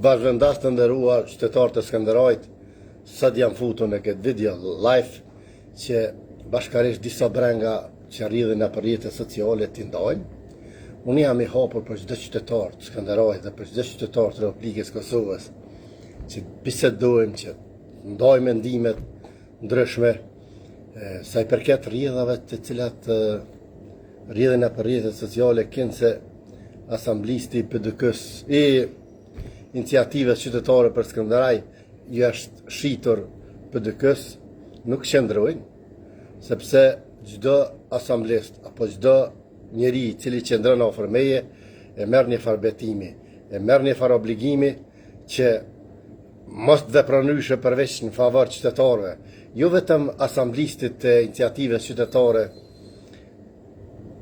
Bashkëvendas të nderuar qytetarë të Skënderajit, sot jam futur në këtë video live që bashkarisht disa brenga që rridhin në përjetës sociale t'i ndajnë. Unë jam i hapur për çdo qytetar të Skënderajit dhe për çdo qytetar të Republikës Kosovës që bisedojmë, që ndajmë mendimet ndryshme sa i përket rrjedhave të cilat rridhen në përjetës sociale kënë se asamblisti PDK-s i iniciativës qytetare për Skënderaj ju është shitur PDK-s nuk qëndrojnë, sepse çdo asamblist apo çdo njeri i cili qëndron afër meje e merr një farë betimi, e merr një farë obligimi që mos të vepronyshe përveç në favor qytetarëve, jo vetëm asamblistit të iniciativës qytetare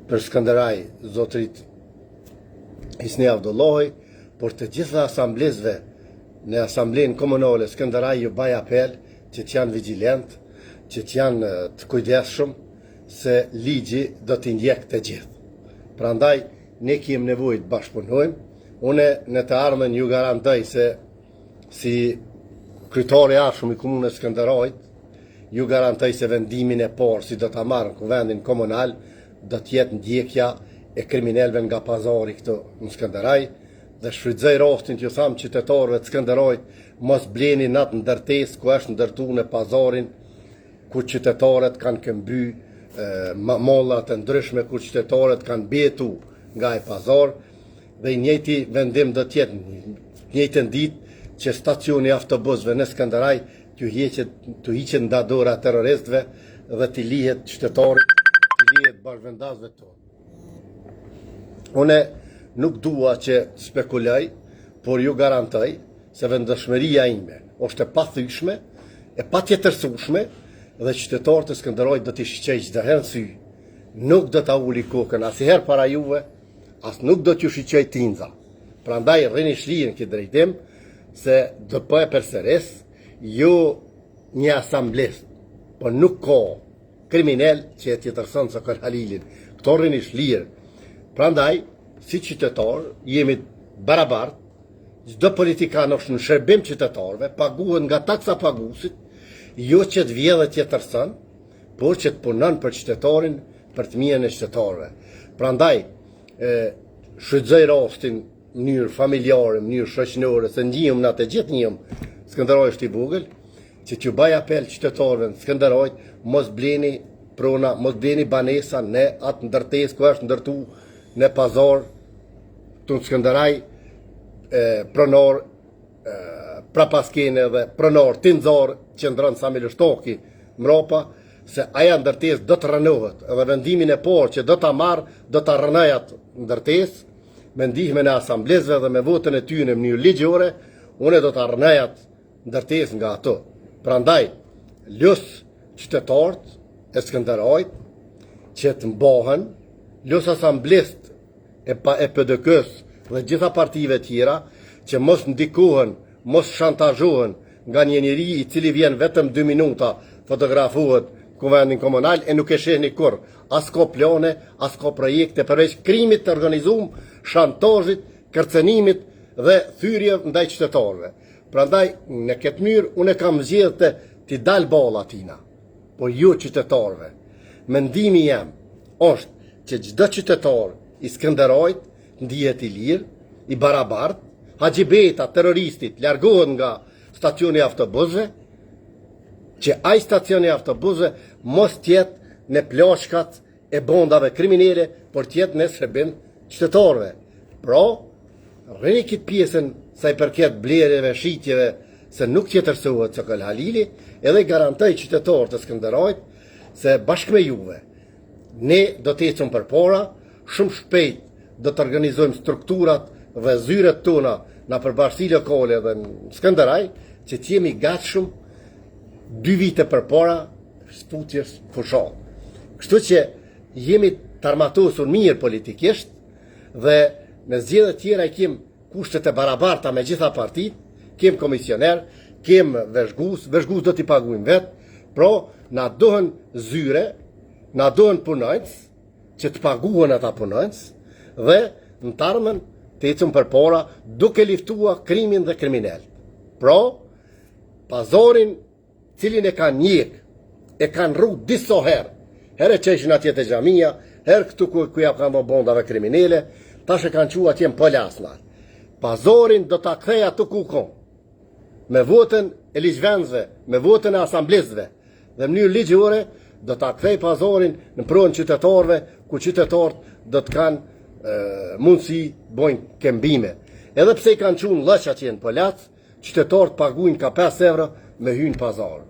për Skënderaj, zotrit Hisni Avdullahi, por të gjitha asamblezve në asamblenë komunale Skënderaj ju baj apel që t'janë vigilent, që t'janë të kujdesshëm se ligji do t'i ndjek të gjithë. Prandaj ne kemi nevojë të bashkëpunojmë. Unë në të ardhmen ju garantoj se si kryetari i arshëm i komunës Skënderajit ju garantoj se vendimin e parë si do ta marrën kuvendin komunal do t'jetë ndjekja e kriminalëve nga pazari këtu në Skënderaj. Dhe shfrytëzoj rastin t'ju tham qytetarëve të Skënderajit mos bleni natë ndërtesë ku është ndërtuar në pazarin, ku qytetarët kanë këmby mallat e ndryshme, ku qytetarët kanë betu nga e pazar, dhe i njëjti vendim do t'jetë njëjtën ditë që stacioni i autobusëve në Skënderaj t'u hiqet nga dora terroristëve dhe t'i lihet qytetarit, t'i lihet bashkëvendasve tonë. Unë nuk dua që spekuloj, por ju garantoj se vendëshmëria ime është e pathyeshme, e patjetërsueshme dhe qytetarët e Skënderajit do t'i shqej çdo herë në sy. Nuk do ta uli kokën asnjëherë para juve, as nuk do t'ju shqej tinza. Prandaj rrini shlirë në këtë drejtim se do po e përsëris, ju një asamblist, po nuk ka kriminal që e tjetërson Sokol Halilin. Këto rrini shlirë. Prandaj si qytetar jemi barabart, çdo politikan është në shërbim qytetarëve, paguhet nga taksa paguesit, jo që të vjedhë të tjetërson, por që të punon për qytetarin, për të mirën e qytetarëve. Prandaj shfrytëzoj rastin në mënyrë familjare, në mënyrë shoqërore, se ndihmë na të gjithë njëmë Skënderaj është i vogël, që t'ju baj apel qytetarëve në Skënderaj, mos bleni prona, mos bleni banesa në atë ndërtesë ku është ndërtuar në pazar të në Skënderaj, pronor prapaskene dhe pronor tinzar që ndronë Sami Lushtaki mrapa, se aja ndërtesë do të rënohet edhe vendimin e parë që do ta marrë, do ta rënoj atë ndërtesë me ndihmën e asamblezëve dhe me votën e tyre në mënyrë ligjore, unë do ta rënoj atë ndërtesë nga ato. Prandaj lus qytetarët e Skënderajit që të mbahen, lus asamblist e PDK-s dhe gjitha partive tjera që mos ndikohen, mos shantazhohen nga një njeri i cili vjen vetëm 2 minuta fotografohet kuvendin komunal e nuk e shehni kur, as ka plane, as ka projekte përveç krimit të organizuar, shantazhit, kërcenimit dhe thyrje ndaj qytetarëve. Prandaj në këtë mënyrë unë kam zgjedhur t'i dal balla atina, po ju qytetarëve. Mendimi jam është që çdo qytetar i Skënderajit ndihet i lirë, i barabart, Haxhibeta, terroristit, largohet nga stacioni i autobusëve, që ai stacioni i autobusëve mos tjetë në plashkat e bondave kriminale, por tjetë në shërbim qytetarëve. Pra, rrini këtë pjesën sa i përket blerjeve, shitjeve, se nuk tjetërsohet Sokol Halili, edhe garantoj qytetarët të Skënderajit se bashkë me juve ne do të ecim përpara, shumë shpejt do të organizojmë strukturat dhe zyret tona në përbashkësi lokale dhe në Skënderaj, që të jemi gatshëm 2 vite përpara sfutjes fushall. Kështu që jemi të armatosur mirë politikisht dhe në zgjedhjet tjera kem kushtet e barabarta me gjitha partitë, kem komisioner, kem veshgus do t'i paguajmë vetë, pra na dohen zyre, na dohen punonjës që të paguhen ata punonjës dhe në të ardhmen të ecën përpara duke liftua krimin dhe kriminal. Pra, pazarin cilin e kanë njek, e kanë rru disa herë. Herë që ishin atje të xhamia, herë këtu ku ja kanë bondave kriminele, tash e kanë qua atje në Polasna. Pazarin do ta kthej ato ku ka. Me votën e ligjvendësve, me votën e asamblezëve dhe në mënyrë ligjore do ta kthej pazarin në pronën qytetarëve, ku qytetarët do të kanë mundësi bojnë kembime. Edhe pse i kanë qunë lëq atje në Polac, qytetarët paguajnë ka 5 euro me hyrë në pazar.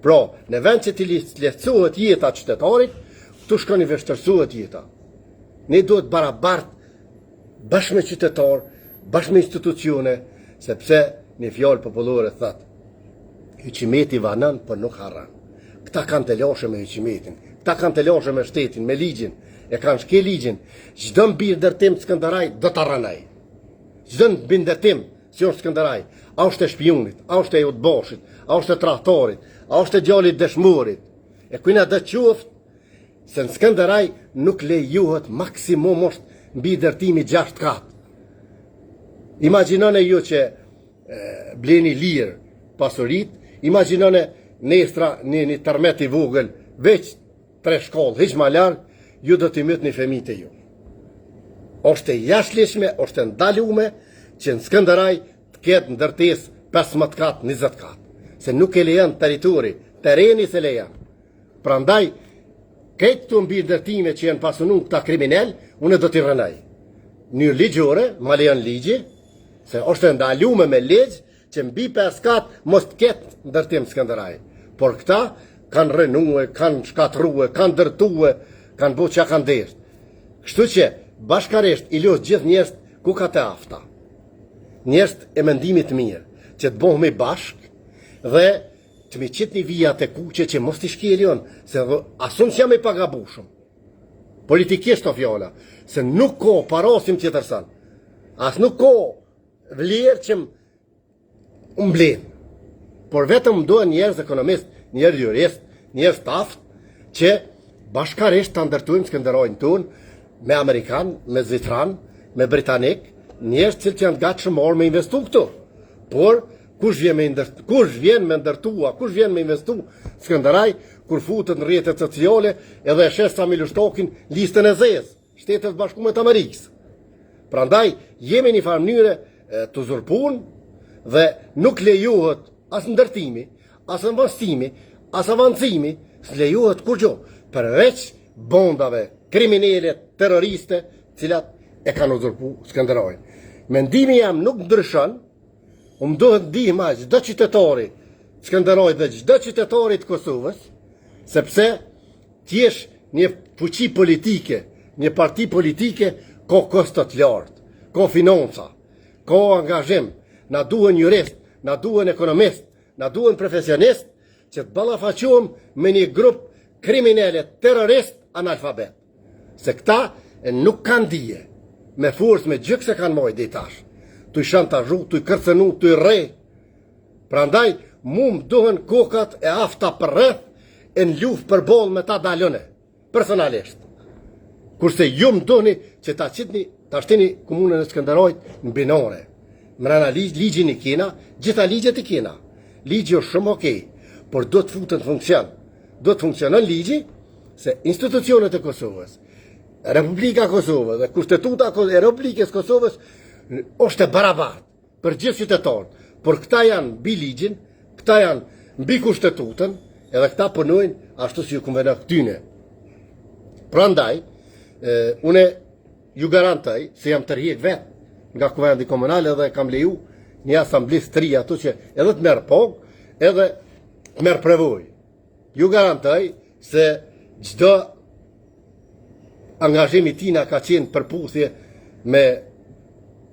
Pra, në vend që t'i lehtësohet jeta qytetarit, këtu shkon i vështirësohet jeta. Ne duhet barabart bashkë me qytetar, bashkë me institucione, sepse një fjalë popullore thot, hyqimeti vanon, por nuk harron. Këta kanë të lashë me hyqimetin, këta kanë të lashë me shtetin, me ligjin, e kanë shke ligjin, çdo mbi ndërtim të Skënderaj do ta rënaj. Çdo mbi ndërtim si është Skënderaj, a është e shpionit, a është e udboshit, a është e tradhtorit, a është e djalit dëshmurit. E kujna do qoftë se në Skënderaj nuk lejohet maksimum është mbi ndërtimi 6 kat. Imagjinoni ju që bleni lirë pasurit, imagjinoni nestra një tërmet i vogël, veç 3 shkollë, hiq ma larg, ju do t'i myt një fëmijë të ju. Është e jashtëligjshme, është e ndalume që në Skënderaj të ketë ndërtesë 15 kat, 20 kat. Se nuk e lejon territori, terreni se lejon. Prandaj, këtë të mbi ndërtime që janë pasunuar këta kriminal, unë do t'i rënaj. Në ligjore, ma lejon ligji, se është e ndalume me ligj që mbi 5 kat mos të ketë ndërtim Skënderaj. Por këta kanë rënue, kanë shkatrue, kanë dërtue, kanë bu që kanë desht. Kështu që bashkarisht i los gjithë njerëz ku ka të afta. Njerëz e mendimit mirë, që të bëhemi bashk dhe të mi qitë një vijat e kuqe që mos t'i shkelion, se asun që jam i pagabushëm. Politikisht të fjalla, se nuk ko parasim që tërsan, as nuk ko vlerë që më mblen. Por vetëm më duhen njerëz ekonomist, njerëz jurist, njerëz taft, që bashkarisht të ndërtojmë Skënderajin tonë me Amerikan, me Zvitran, me Britanik, njerëz që janë gatshëm marrë me investu këtu. Por kush vjen me ndërtua, kush vjen me investu Skënderaj, kur futet në rrjetet sociale edhe e shes Sami Lushtokin listën e zezë, Shtetet Bashkuara të Amerikës. Prandaj jemi në farë mënyre të uzurpuar dhe nuk lejohet as ndërtimi, as investimi, as avancimi, s'lejohet kur gjo, përveç bondave kriminele, terroriste, cilat e kanë uzurpu Skënderajin. Mendimi jam nuk ndryshon, më duhet ndihma çdo qytetari Skënderajit dhe çdo qytetari të Kosovës, sepse t'jesh një fuqi politike, një parti politike, ka kosto të lartë, ka financa, ka angazhim, na duhen jurist, na duhen ekonomist, na duhen profesionist, që të ballafaqohem me një grup kriminale, terrorist, analfabet. Se këta nuk kanë dije, me forcë, me gjë se kanë mojë ditash. Tu i shantazhu, tu i kërcënu, tu i rrej. Prandaj, mu më duhen kokat e afta për rreth, e në luftë për bolë me ta dalone, personalisht. Kurse ju më duheni që ta qitni, ta shtini komunën e Skënderajit në binore. Mrena ligjin i kena, gjitha ligjet i kena. Ligji është shumë okej, por do të futën në funksion. Do të funksionon ligji, se institucionet e Kosovës, Republika Kosovës dhe Kushtetuta e Republikës Kosovës është e barabartë për gjithë qytetarët, por këta janë mbi ligjin, këta janë mbi Kushtetutën, edhe këta punojnë ashtu si ju konvenon këtyne. Prandaj, une ju garantoj se jam tërhiq vetë nga kuvendi komunal edhe kam leju një asamblis të ri ato që edhe të merë pogë, edhe të merë prevoj. Ju garantoj se çdo angazhimi tina ka qenë përputhje me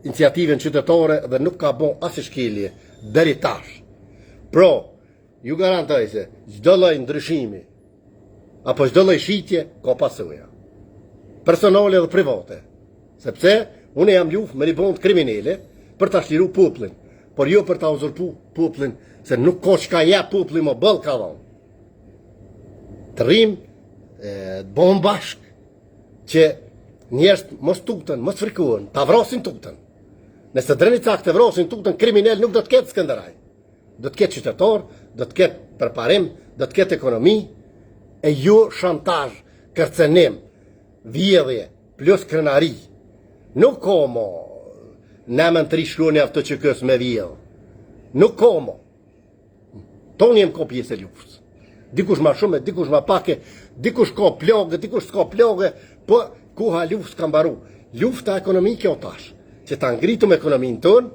iniciativën qytetare dhe nuk ka bon asë shkelje deri tash. Pro, ju garantoj se çdo lloj ndryshimi apo çdo lloj shitje ka pasoja personale dhe private. Sepse unë jam luftë me një bond kriminele për ta shliru popullin, por jo për ta uzurpu popullin, se nuk ka çka jep populli më bëll ka dhon. Të rrim bon bashk që njerëz mos tutën, mos frikohen, ta vrasin tutën. Nëse drenica të vrosin tutën kriminal, nuk do të ketë Skënderaj. Do të ketë qytetar, do të ketë përparim, do të ketë ekonomi, e jo shantazh, kërcenim, vjedhje, plus krenari. Nuk ka mo, nëmën të rishluani aftë që kësë me vjedhë. Nuk ka mo. Tonë jem ka pjesë e luftës. Dikush ma shumë, dikush ma pake, dikush ka plagë, dikush s'ka plagë, po kuha luftës ka mbaru. Lufta ekonomike o tash, që ta ngritum ekonominë tonë,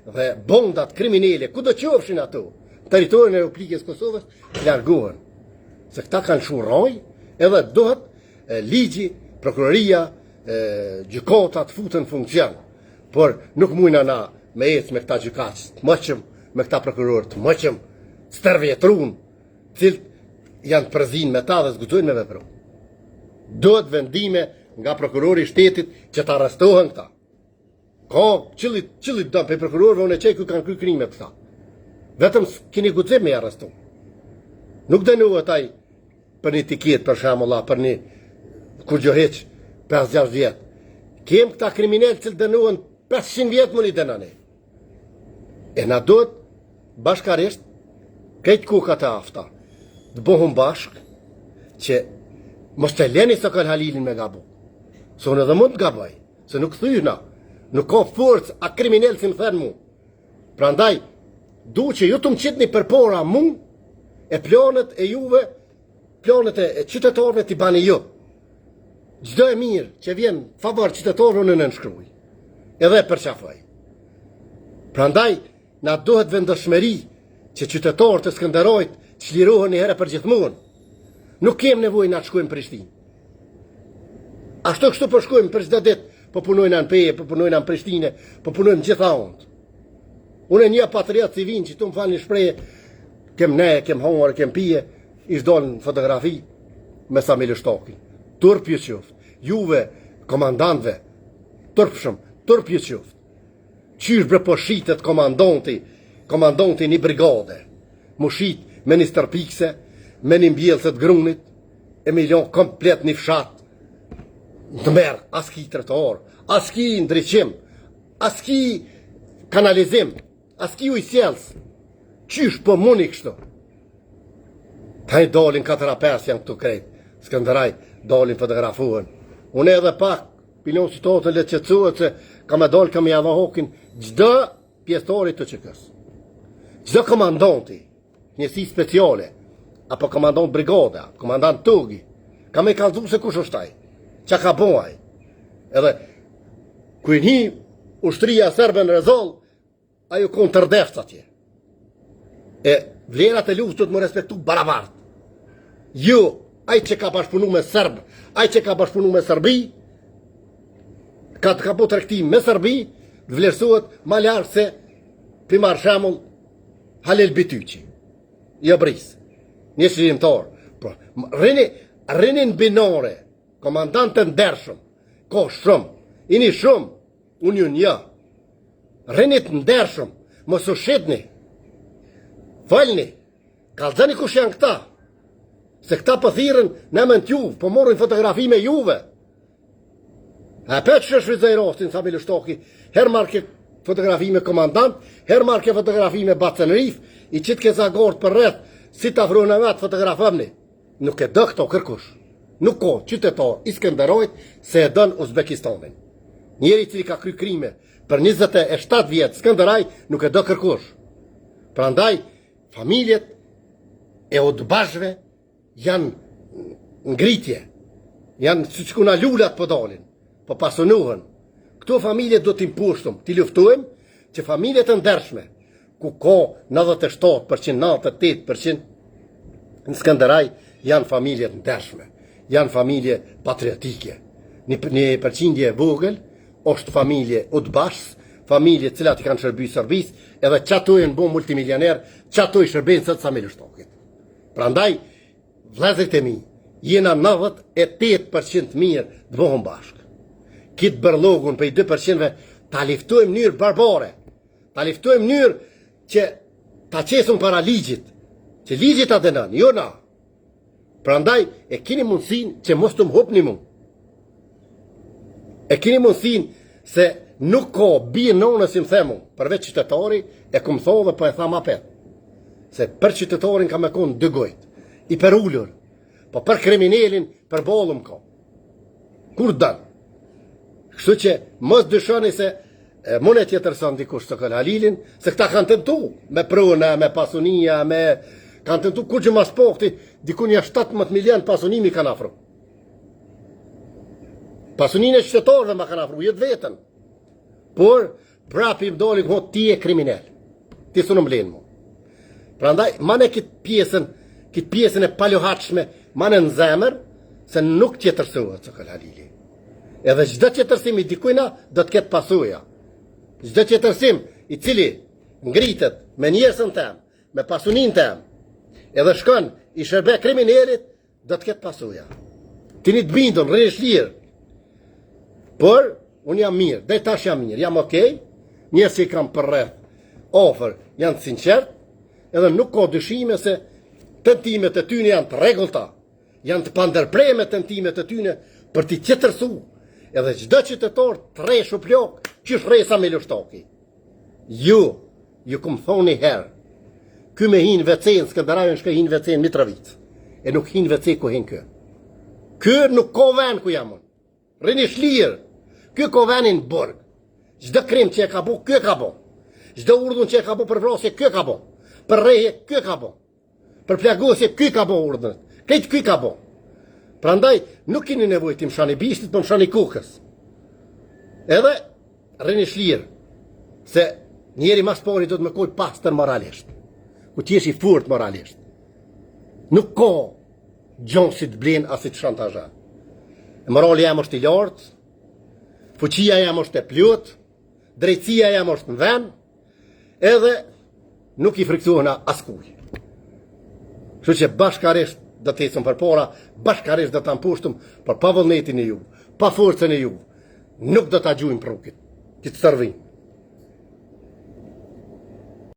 dhe bondat kriminele, ku do qofshin ato, teritorin e Republikës Kosovës, largohen. Se këta kanë shuroj, edhe dohet ligji, prokuroria, gjykata të futën funksion. Por nuk mujna na me ecë me këta gjykatës të mëqëm, me këta prokurorë të mëqëm, stërvjetrun, cilët janë përzin me ta dhe zgudzojnë me vepru. Dohet vendime nga prokurori shtetit që të arrestohen këta. Ka qëllit do për prokurorëve unë e qej ku kanë kry krime këta. Vetëm keni gudzim me arrestu. Nuk dënohet ai për një tiket për shembull, për një kur gjoheq 5-6 vjet. Kem këta kriminal që dënohen 500 vjet më një dënane. E na duhet bashkarisht këtë kukat e afta të bohum bashk që mos të leni së kanë Halilin me gabu. Se unë edhe mund të gabaj, se nuk thyna. Nuk ka forcë a kriminal si më thënë mu. Pra ndaj, du që ju të më qitni për pora mu, e planet e juve, planet e qytetarve t'i bani ju. Gjdo e mirë që vjen favor qytetarve në nënshkruj. Edhe për qafaj. Pra ndaj, na duhet vendëshmeri që qytetarë të Skënderajt të shlirohen një herë për gjithmonë. Nuk kem nevojë na të shkojmë Prishtinë. Ashtu kështu po shkojmë për çdo ditë. Po punojnë në Peje, po punojnë në Prishtinë, po punojnë gjitha ondë. Unë e një patriot civil që tu më falë një shpreje, kem ne, kem hongër, kem pije, ishtë donë në fotografi me Samil Shtokin. Turpjë qoftë, juve, komandantve, turpjë qoftë. Qysh bre po shitet komandanti një brigade, mu shit me një stërpikse, me një mbjellëse të grunit, e milion komplet një fshat, të merë, aski tretor, aski ndryqim, aski kanalizim, aski ujësjelës. Qysh po muni kështu? Ta i dalin 4-5 janë këtu krejt, Skënderaj dalin fotografuën. Unë edhe pak, pilion situatën le të qetësuhet se ka me dalë kam i adha hokin gjdo pjesëtori të qëkës. Gjdo komandanti, njësi speciale, apo komandant brigada, komandant tugi, ka me kalzu se kush është taj. Qa ka boaj. Edhe kujnë hi ushtria serbe në rezol, ajo konë tërdefës atje. E vlerat e luftët më respektu barabart. Jo, aj që ka bashkëpunu me Serbë, aj që ka bashkëpunu me Serbi, ka po tregtim me Serbi, vlerësohet ma lartë se primar shemull Halil Bityqi. Jo bris. Një shrimtar. Rinin binore, komandantën ndershëm, ko shumë, ini shumë, unë ju një. Rinit ndershëm, mos u shitni, falni, kalzani kush janë këta, se këta po thirën në mend juve, po morrin fotografi me juve. A për që shvizaj rostin, Samil Shtoki, her marke fotografi me komandant, her marke fotografi me Bacen Rif, i qitë ke zagort për rreth, si të afru në vetë fotografamni. Nuk e dë këto kërkush. Nuk ko qytetar i Skënderajt se e dën Uzbekistanin. Njeri cili ka kry krime për 27 vjetë Skënderaj nuk e dë kërkush. Pra ndaj, familjet e udbashve janë ngritje. Janë që kuna lullat për dalin, për pasunuhen. Këto familjet do t'im pushtum, t'i luftojmë që familjet e ndershme, ku ka 97%, 98% në Skënderaj janë familjet ndershme. Janë familje patriotike. Një përqindje e vogël është familje udbashës, familje cilat i kanë shërby Serbis, edhe qato e në bo multimilioner, qato i shërbejnë sëtë Samil Shtokit. Pra ndaj, vlezrit e mi, jena 98% mirë të bohën bashkë. Kitë bërlogun për i 2%-ve, ta liftojmë njërë barbare, ta liftojmë njërë që ta qesëm para ligjit, që ligjit ta dënën, jo na. Pra ndaj, e kini mundësin që mos të më hop një mund. E kini mundësin se nuk ka bie nonës si më themu, përveç qytetari, e këmë thove për e tha ma pet. Se për qytetarin ka me konë dy gojt, i për ullur, po për kriminelin, për bolëm ka. Kur dënë? Kështu që mos dyshoni se mune tjetër sa ndikush të këllë Halilin, se këta kanë tentu me pruna, me pasunia, kanë tentu kur që mas pokti, dikunja 17 milion pasunimi kanë afru. Pasunin e qytetarëve ma kanë afru, jetë vetën. Por, prapi më doli këmo ti e kriminel. Ti së në mblenë mu. Pra ndaj, mane këtë pjesën e paljohatshme, mane në zemër, se nuk tjetërsohet së këllë Halili. Edhe çdo tjetërsim i dikujna do të ketë pasuja. Çdo tjetërsim i cili ngritet me njerëzën tem, me pasunin tem, edhe shkon i shërbe kriminalit, do të ketë pasuja. Ti një të bindun, rrish lirë. Por, unë jam mirë, dhe tash jam mirë, jam okej, njerëz që i kam përreth ofër janë të sinqert, edhe nuk ka dyshime se tentimet e tyne janë të rregullta, janë të pandërpreme tentimet e tyne për t'i tjetërsu. Edhe çdo qytetar të rresh u plok, qysh rresa me lushtaki. Ju kum thoni herë, ky me hin vecen, Skënderajën shka hin vecen Mitrovic, e nuk hin vecen ku hin kë. Ky nuk ka ven ku jam unë. Rini shlirë, ky ka venin burg. Çdo krim që e ka bo, ky ka bo. Çdo urdhën që e ka bo për vrasje, ky ka bo. Për rrehje, ky ka bo. Për plagosje, ky ka bo urdhën. Këtë ky ka bo. Prandaj, nuk keni nevojë të më shani bishtit, për më shani kukës. Edhe, rini shlirë, se njeri mas pari do të më koj pastër moralisht. Ku t'jesh i furt moralisht. Nuk ka gjonë si të blenë as si të shantazhan. Morali jam është i lartë, fuqia jam është e plot, drejtësia jam është në vend, edhe nuk i friksohena askuj. Kështu që bashkarisht do të ecëm përpara, bashkarisht do ta mpushtum për pa vullnetin e ju, pa forcën e ju, nuk do ta gjujmë prukit, që të servim.